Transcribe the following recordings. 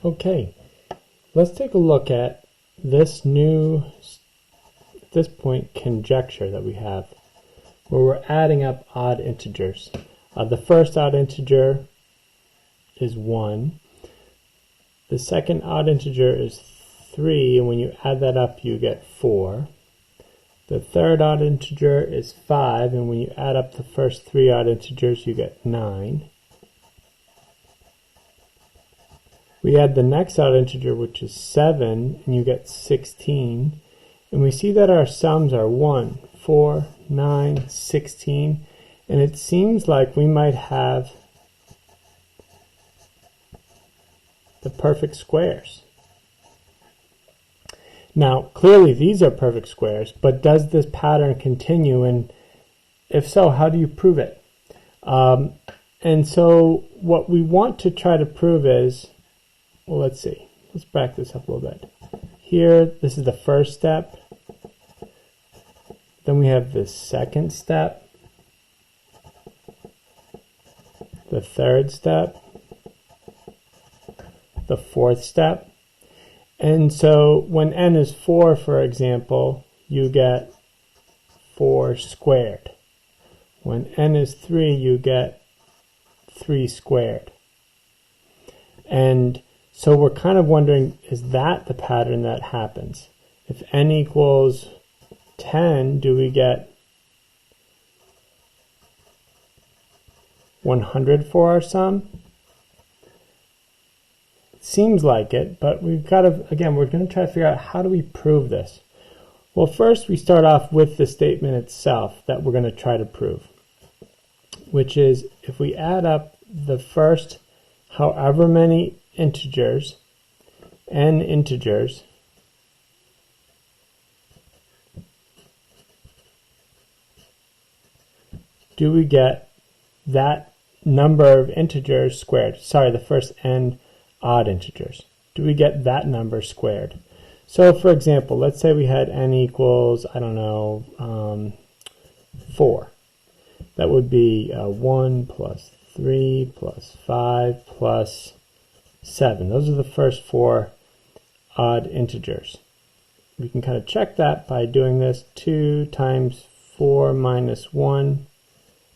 Okay, let's take a look at this new, at this point, conjecture that we have, where we're adding up odd integers. The first odd integer is 1. The second odd integer is 3, and when you add that up, you get 4. The third odd integer is 5, and when you add up the first 3 odd integers, you get 9. We add the next odd integer, which is 7, and you get 16. And we see that our sums are 1, 4, 9, 16. And it seems like we might have the perfect squares. Now, clearly these are perfect squares, but does this pattern continue? And if so, how do you prove it? And so what we want to try to prove is, well, let's see. Let's back this up a little bit. Here, this is the first step. Then we have the second step, the third step, the fourth step. And so when n is 4, for example, you get 4 squared. When n is 3, you get 3 squared. And so we're kind of wondering, is that the pattern that happens? If n equals 10, do we get 100 for our sum? It seems like it, but we've got to, again, we're going to try to figure out how do we prove this. Well, first we start off with the statement itself that we're going to try to prove, which is if we add up the first however many integers, n integers, do we get that number of integers squared? Sorry, the first n odd integers. Do we get that number squared? So for example, let's say we had n equals, I don't know, 4. That would be 1 plus 3 plus 5 plus 7. Those are the first 4 odd integers. We can kind of check that by doing this. 2 times 4 minus 1,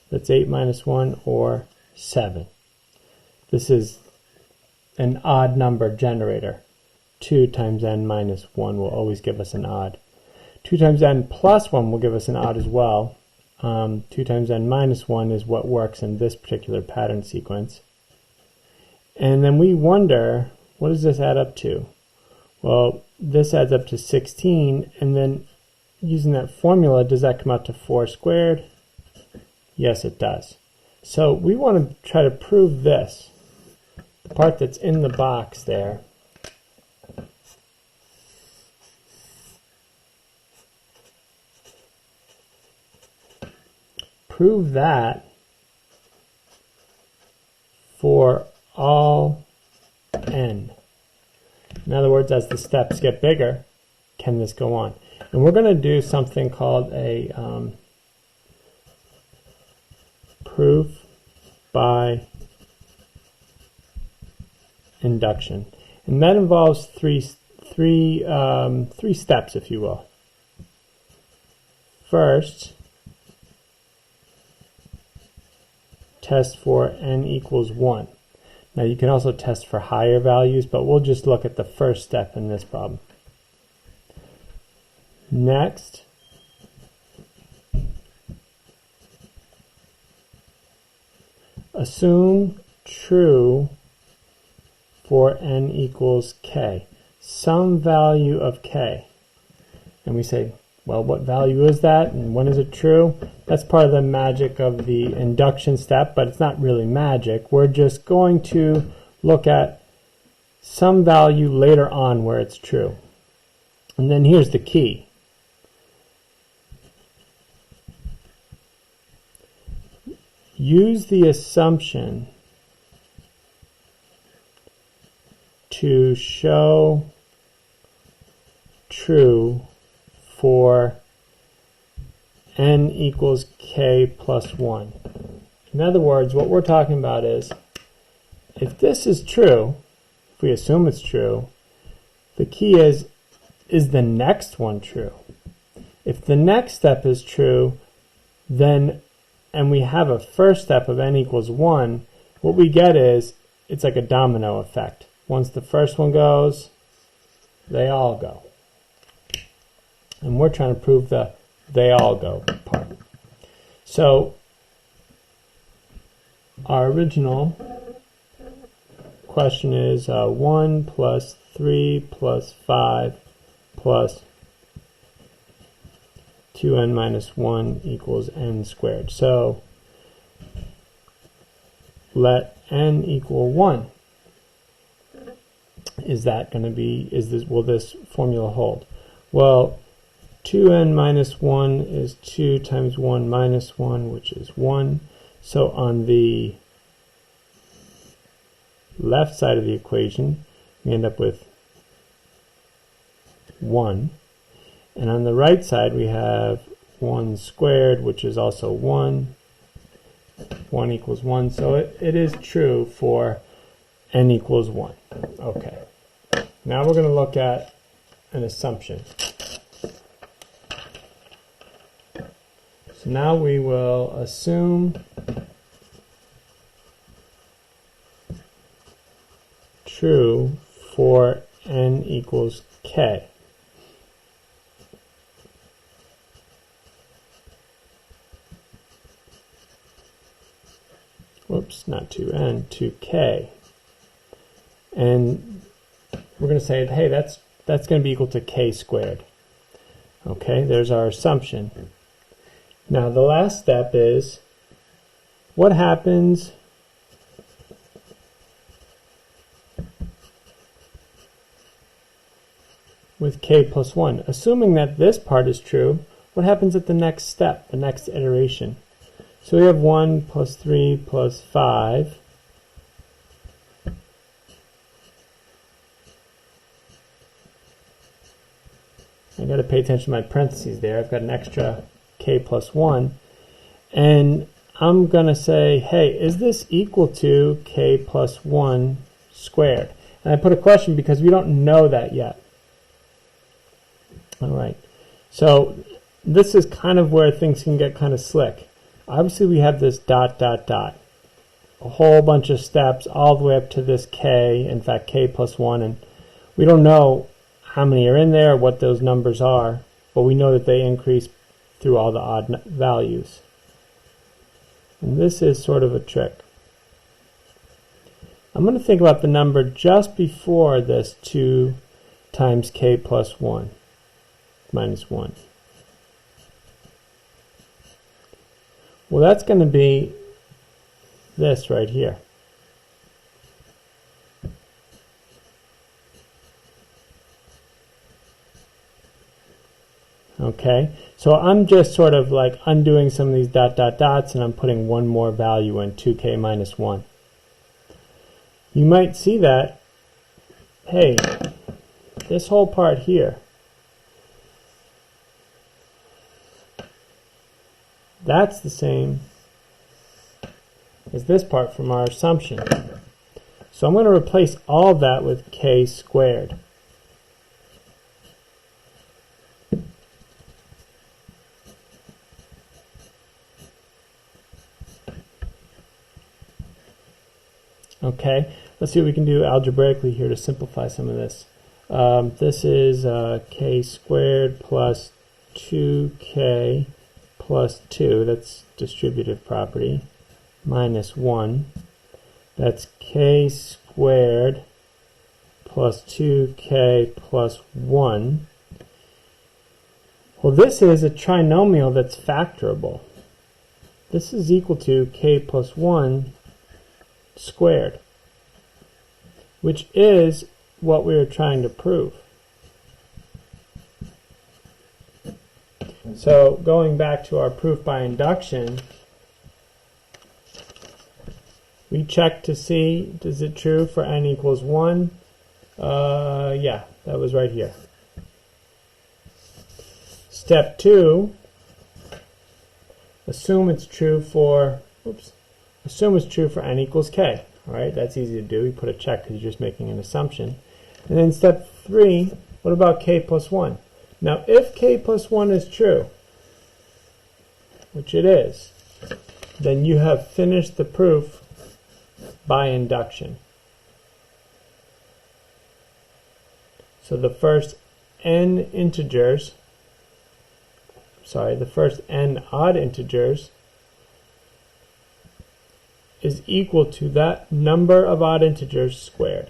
that's 8 minus 1, or 7. This is an odd number generator. 2 times n minus 1 will always give us an odd. 2 times n plus 1 will give us an odd as well. 2 times n minus 1 is what works in this particular pattern sequence. And then we wonder, what does this add up to? Well, this adds up to 16, and then using that formula, does that come out to 4 squared? Yes, it does. So we want to try to prove this, the part that's in the box there. Prove that for all n. In other words, as the steps get bigger, can this go on? And we're going to do something called a proof by induction. And that involves three steps, if you will. First, test for n equals 1. Now you can also test for higher values, but we'll just look at the first step in this problem. Next, assume true for n equals k, some value of k. And we say, well, what value is that and when is it true? That's part of the magic of the induction step, but it's not really magic. We're just going to look at some value later on where it's true. And then here's the key. Use the assumption to show true for n equals k plus 1. In other words, what we're talking about is, if this is true, if we assume it's true, the key is the next one true? If the next step is true, then, and we have a first step of n equals 1, what we get is, it's like a domino effect. Once the first one goes, they all go. And we're trying to prove the they all go part. So our original question is 1 plus 3 plus 5 plus 2n minus 1 equals n squared. So let n equal 1. Is that going to be, will this formula hold? Well, 2n minus 1 is 2 times 1 minus 1, which is 1. So on the left side of the equation, we end up with 1. And on the right side, we have 1 squared, which is also 1. 1 equals 1. So it is true for n equals 1. Okay. Now we're going to look at an assumption. So now we will assume true for n equals k. Whoops, not 2n, 2k. And we're going to say, hey, that's going to be equal to k squared. Okay, there's our assumption. Now the last step is, what happens with k plus 1? Assuming that this part is true, what happens at the next step, the next iteration? So we have 1 plus 3 plus 5. I got to pay attention to my parentheses there. I've got an extra k plus 1. And I'm going to say, hey, is this equal to k plus 1 squared? And I put a question because we don't know that yet. All right. So this is kind of where things can get kind of slick. Obviously, we have this dot, dot, dot. A whole bunch of steps all the way up to this k, in fact, k plus 1. And we don't know how many are in there, what those numbers are, but we know that they increase through all the odd values. And this is sort of a trick. I'm going to think about the number just before this 2 times k plus 1 minus 1. Well, that's going to be this right here. Okay, so I'm just sort of like undoing some of these dot, dot, dots, and I'm putting one more value in, 2k minus 1. You might see that, hey, this whole part here, that's the same as this part from our assumption. So I'm going to replace all of that with k squared. Okay, let's see what we can do algebraically here to simplify some of this. This is k squared plus 2k plus 2, that's distributive property, minus 1. That's k squared plus 2k plus 1. Well, this is a trinomial that's factorable. This is equal to k plus 1 squared, which is what we were trying to prove. So going back to our proof by induction, we check to see, is it true for n equals 1? Yeah, that was right here. Step 2, assume it's true for, assume it's true for n equals k. All right, that's easy to do. You put a check because you're just making an assumption. And then step 3, what about k plus 1? Now, if k plus 1 is true, which it is, then you have finished the proof by induction. So the first n odd integers is equal to that number of odd integers squared.